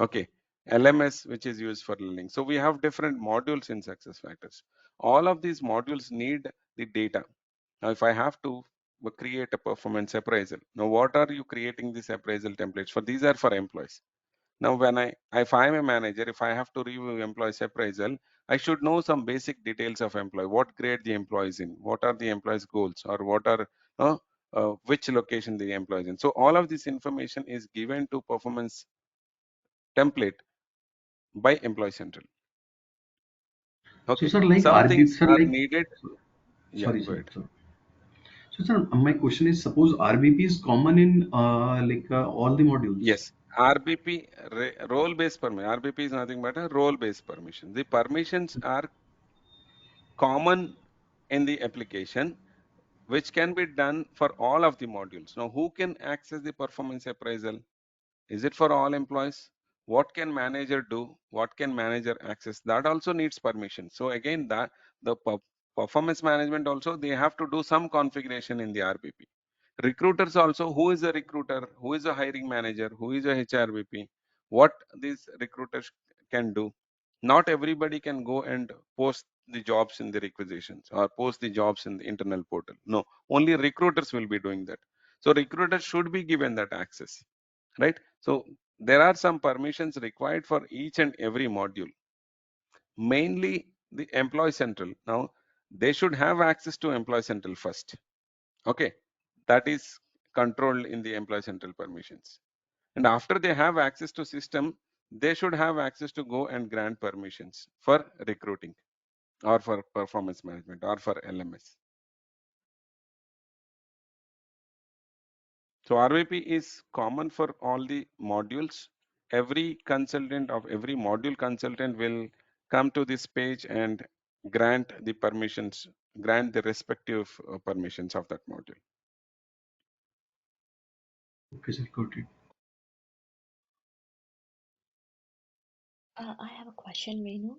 Okay. LMS, which is used for learning. So we have different modules in SuccessFactors. All of these modules need the data. Now, if I have to create a performance appraisal, now what are you creating these appraisal templates for? These are for employees. Now, if I'm a manager, if I have to review employees appraisal, I should know some basic details of employee, what grade the employee is in, what are the employee's goals, or what are which location the employee is in. So all of this information is given to performance template by employee central. So Okay, sir, like some RB, things sir, are like needed. Yeah, sorry, go sir. ahead. Sorry. So sir, my question is: suppose RBP is common in all the modules. Yes, role based permission. RBP is nothing but a role based permission. The permissions are common in the application, which can be done for all of the modules. Now, who can access the performance appraisal? Is it for all employees? What can manager do? What can manager access? That also needs permission. So again, the performance management also, they have to do some configuration in the RBP. Recruiters also, who is a recruiter? Who is a hiring manager? Who is a HRBP? What these recruiters can do? Not everybody can go and post the jobs in the requisitions or post the jobs in the internal portal. No, only recruiters will be doing that. So recruiter should be given that access, right? So there are some permissions required for each and every module, mainly the employee central. Now they should have access to employee central first. Okay, that is controlled in the employee central permissions. And after they have access to system, they should have access to go and grant permissions for recruiting or for performance management or for LMS. So RVP is common for all the modules. Every consultant of every module consultant will come to this page and grant the permissions, grant the respective permissions of that module. Okay, sir, got it. I have a question, Venu.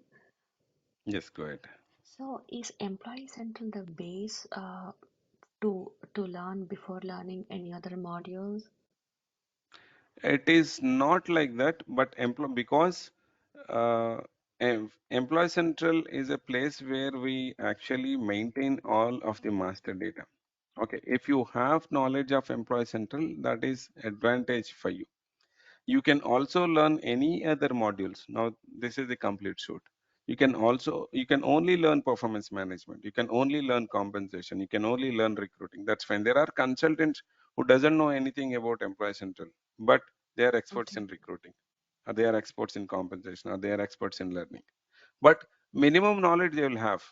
Yes, go ahead. So is Employee Central the base to learn before learning any other modules? It is not like that, but because Employee Central is a place where we actually maintain all of the master data. Okay, if you have knowledge of Employee Central, that is advantage for you. You can also learn any other modules. Now, this is the complete suite. You can only learn performance management. You can only learn compensation. You can only learn recruiting. That's fine. There are consultants who doesn't know anything about Employee Central, but they are experts Okay, in recruiting, or they are experts in compensation, or they are experts in learning. But minimum knowledge they will have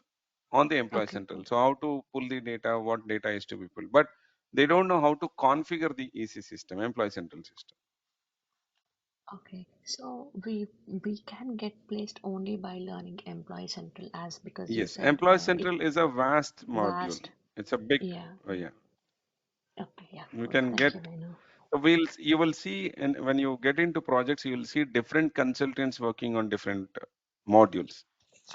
on the Employee okay, Central. So how to pull the data, what data is to be pulled, but they don't know how to configure the EC system, Employee Central system. okay. So we can get placed only by learning Employee Central, as because you Yes, said Employee it Central is a vast module. vast. It's a big, Yeah, oh yeah. yeah. Okay, yeah. You Yeah, can thank get, you, Venu. you will see, and when you get into projects, you will see different consultants working on different modules.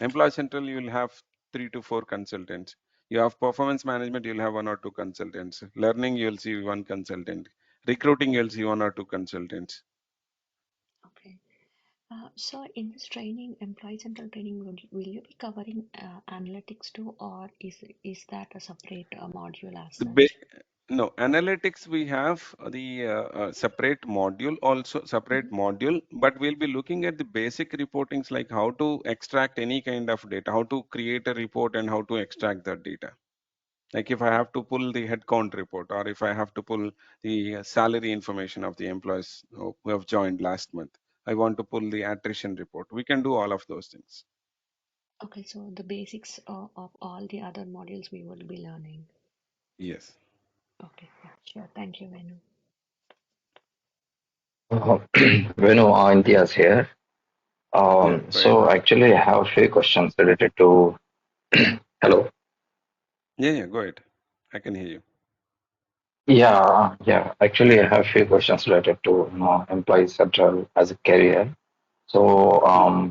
Employee Central, you will have 3 to 4 consultants. You have performance management, you'll have 1 or 2 consultants. Learning, you'll see 1 consultant. Recruiting, you'll see 1 or 2 consultants. Okay. So in this training, Employee Central training, will you be covering analytics too, or is that a separate module as The such? No, analytics we have the separate module, also separate Mm-hmm. module, but we'll be looking at the basic reportings like how to extract any kind of data, how to create a report and how to extract that data. Like if I have to pull the headcount report or if I have to pull the salary information of the employees who have joined last month, I want to pull the attrition report. We can do all of those things. Okay, so the basics of all the other modules we will be learning. Yes. Okay, yeah, sure. Thank you, Venu. Venu, India's here. Yeah, go ahead. So actually, I have a few questions related to. Hello. Yeah, go ahead. I can hear you. Yeah. Actually, I have a few questions related to employee central as a career. So, Hmm.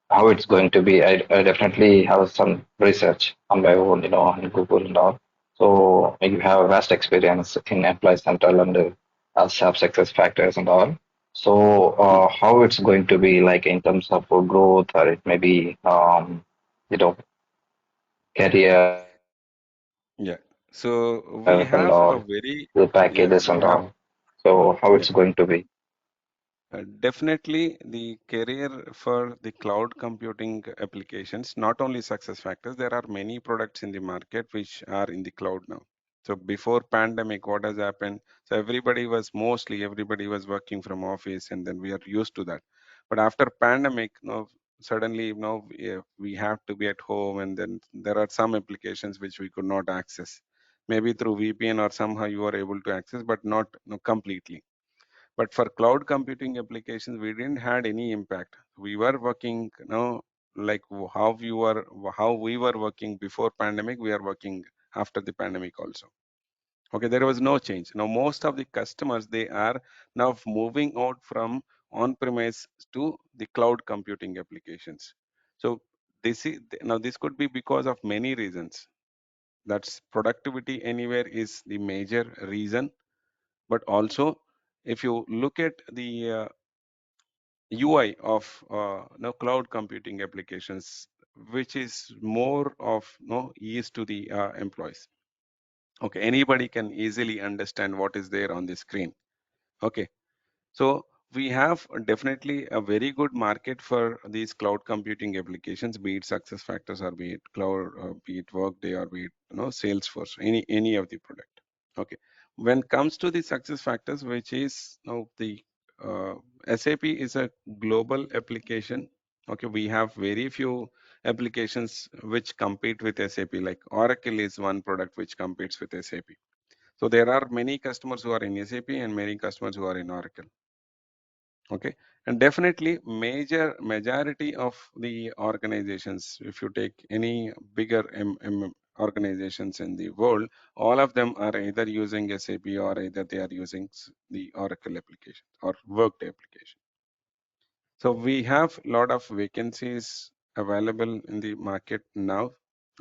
how it's going to be? I definitely have some research on my own, in Google and all. So you have vast experience in employee central and SAP success factors and all. So, Hmm. how it's going to be like in terms of growth, or it may be, you know, career Yeah. So we and have a all, very, the yeah, packages we and have, all. So, how yeah, it's going to be? definitely the career for the cloud computing applications, not only success factors, there are many products in the market which are in the cloud now. So before pandemic, what has happened? So everybody was working from office and then we are used to that. But after pandemic, suddenly, we have to be at home and then there are some applications which we could not access. Maybe through VPN or somehow you are able to access, but not completely. But for cloud computing applications, we didn't had any impact. We were working, like how we were working before pandemic, we are working after the pandemic also. Okay, there was no change. Now most of the customers, they are now moving out from on-premise to the cloud computing applications. So this could be because of many reasons. That's productivity anywhere is the major reason, but also if you look at the UI of cloud computing applications, which is more of ease to the employees. Okay, anybody can easily understand what is there on the screen. Okay, so we have definitely a very good market for these cloud computing applications, be it SuccessFactors or be it cloud, be it Workday or be it Salesforce, any of the product. Okay, when it comes to the SuccessFactors, which is the SAP is a global application. Okay, we have very few applications which compete with SAP. Like Oracle is one product which competes with SAP. So there are many customers who are in SAP and many customers who are in Oracle. Okay, and definitely majority of the organizations, if you take any bigger organizations in the world, all of them are either using SAP or either they are using the Oracle application or Workday application. So we have a lot of vacancies available in the market now.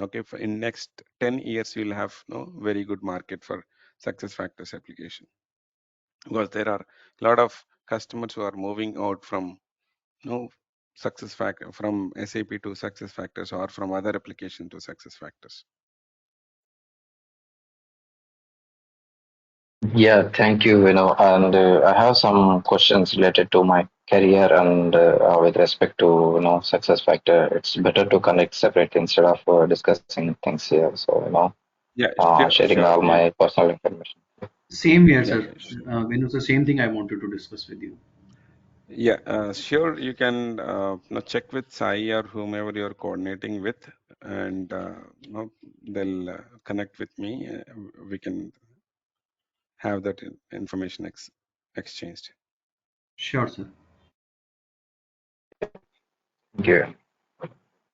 Okay, for in next 10 years, you'll have very good market for SuccessFactors application, because there are a lot of customers who are moving out from from SAP to SuccessFactors or from other application to SuccessFactors. Yeah, thank you. And I have some questions related to my career and with respect to success factor. It's better to connect separate instead of discussing things here. So Yeah, sure, sharing sure. all my personal information. Same here, Yeah, sir. yeah, When it's the same thing I wanted to discuss with you. yeah. Sure. You can check with Sai or whomever you're coordinating with, and they'll connect with me. We can have that information exchanged. Sure, sir. Thank you.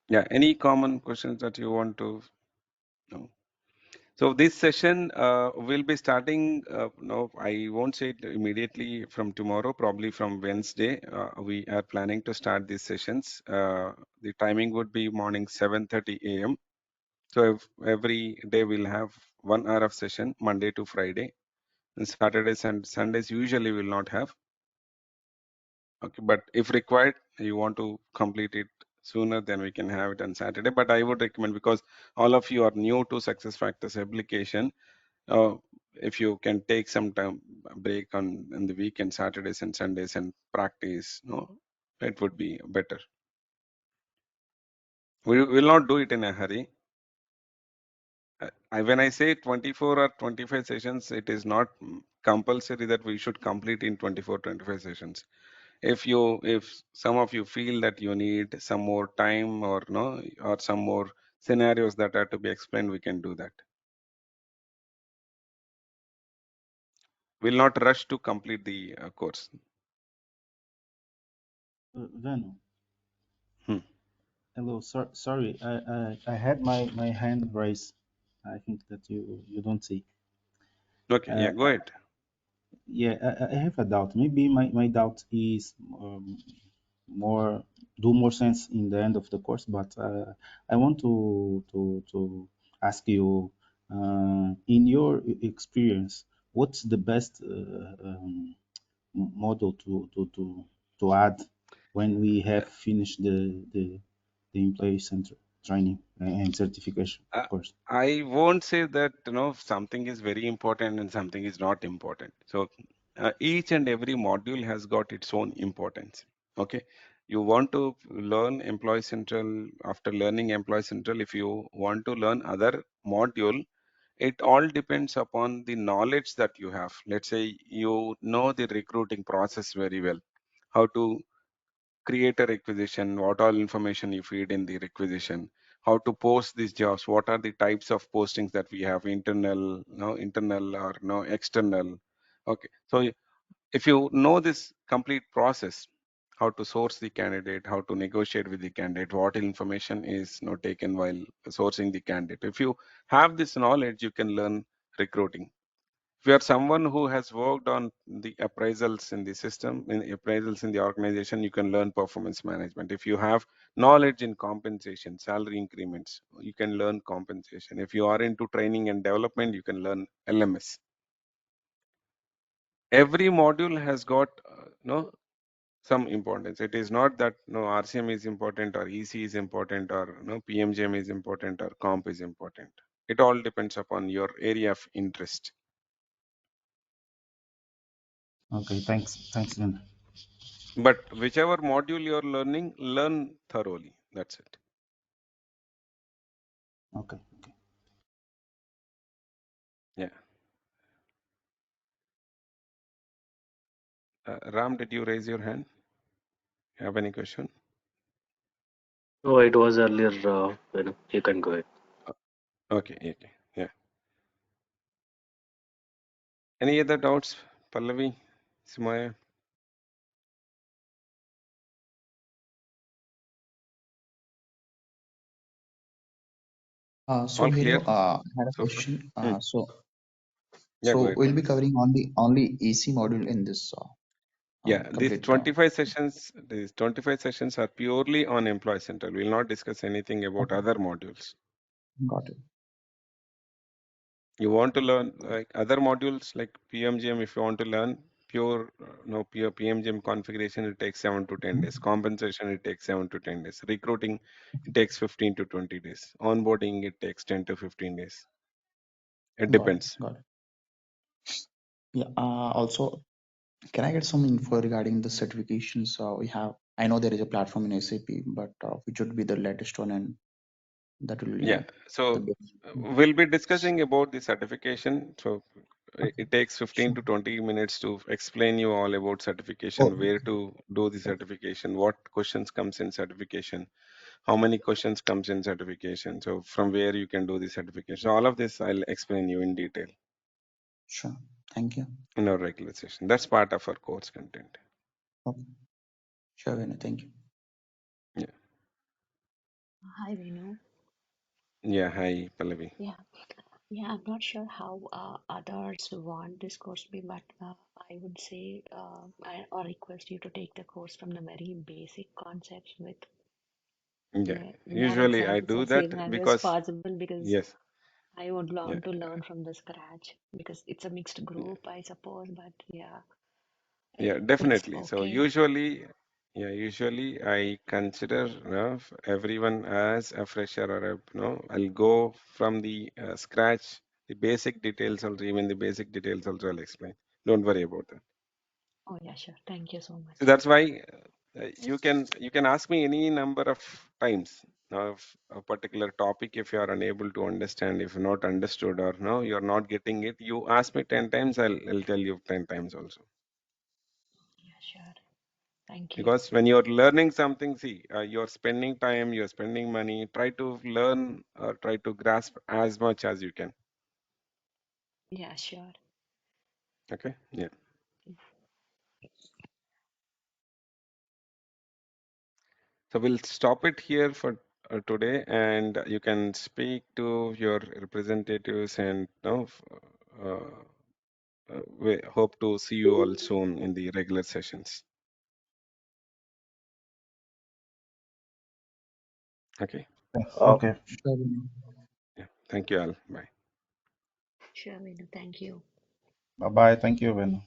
Yeah. Any common questions that you want to know? So this session will be starting. No, I won't say it immediately from tomorrow. Probably from Wednesday. We are planning to start these sessions. The timing would be morning 7:30 a.m. So every day we'll have 1 hour of session, Monday to Friday. And Saturdays and Sundays usually will not have. Okay, but if required, you want to complete it sooner, then we can have it on Saturday. But I would recommend, because all of you are new to SuccessFactors application, if you can take some time break on the weekend, Saturdays and Sundays, and practice, it would be better. We will not do it in a hurry. When I say 24 or 25 sessions, it is not compulsory that we should complete in 24, 25 sessions. If some of you feel that you need some more time or or some more scenarios that are to be explained, we can do that. We'll not rush to complete the course. Venu, Hmm. hello. Sorry, I had my hand raised. I think that you don't see. Okay, yeah, go ahead. Yeah, I have a doubt. Maybe my doubt is more do more sense in the end of the course, but I want to ask you, in your experience, what's the best model to add when we have finished the employee center training and certification Uh, course? I won't say that something is very important and something is not important. So each and every module has got its own importance. Okay, you want to learn Employee Central. After learning Employee Central, if you want to learn other module, it all depends upon the knowledge that you have. Let's say you know the recruiting process very well, how to create a requisition, what all information you feed in the requisition, how to post these jobs, what are the types of postings that we have, internal or external. Okay, so if you know this complete process, how to source the candidate, how to negotiate with the candidate, what information is taken while sourcing the candidate. If you have this knowledge, you can learn recruiting. If you are someone who has worked on the appraisals in the system, in appraisals in the organization, you can learn performance management. If you have knowledge in compensation, salary increments, you can learn compensation. If you are into training and development, you can learn LMS. Every module has got some importance. It is not that RCM is important or EC is important or PMGM is important or comp is important. It all depends upon your area of interest. Okay, thanks, Venu. But whichever module you're learning, learn thoroughly. That's it. Okay. Yeah. Ram, did you raise your hand? Have any question? No, it was earlier. You can go ahead. Okay. Okay. Yeah. Any other doubts, Pallavi, Sumaya? So All clear? Venu, I had a So far? question. Hmm. Yeah, go So ahead, we'll be Pallavi. covering only EC module in this Yeah, these complete. 25 sessions are purely on Employee Central. We'll not discuss anything about Okay, other modules. got it. You want to learn like other modules like PMGM, if you want to learn pure pure PMGM configuration, it takes 7 to 10 days. Compensation, it takes 7 to 10 days. Recruiting, it takes 15 to 20 days. Onboarding, it takes 10 to 15 days. It Got it. depends. Got it. Yeah. Also, can I get some info regarding the certifications we have? I know there is a platform in SAP, but which would be the latest one, and that will, Yeah. the So best. we'll be discussing about the certification. So Okay. it takes 15 Sure. to 20 minutes to explain you all about Oh, certification, where to do the sure. certification, what questions comes in certification, how many questions comes in certification, so from where you can do the certification. So all of this I'll explain you in detail Sure. Thank you. in our regular session. That's part of our course content. Okay. Sure, Venu. Thank you. Yeah. Hi, Venu. Yeah. Hi, Pallavi. Yeah, yeah, I'm not sure how others want this course to be, but I would say or request you to take the course from the very basic concepts with Yeah. more Usually I examples do and that scenarios because possible because yes. I would Yeah. want to learn from the scratch because it's a mixed group, I suppose, but yeah, Yeah, it's definitely. So okay. usually I consider everyone as a fresher or I'll go from the scratch, the basic details also, even the basic details also I'll explain. Don't worry about that. Oh, yeah, sure. Thank you so So much. that's why you can ask me any number of times of a particular topic if you are unable to understand, if you're not understood or no, you're not getting it. You ask me 10 times, I'll tell you 10 times also. Yeah, sure. Thank you. Because when you're learning something, see, you're spending time, you're spending money, try to learn or try to grasp as much as you can. Yeah, sure. Okay. Yeah. So we'll stop it here for today, and you can speak to your representatives, and we hope to see you all soon in the regular sessions. Okay. Okay. Sure, Venu. Yeah. Thank you all. Bye. Sure, Vinu. Thank you. Bye bye. Thank you, Venu.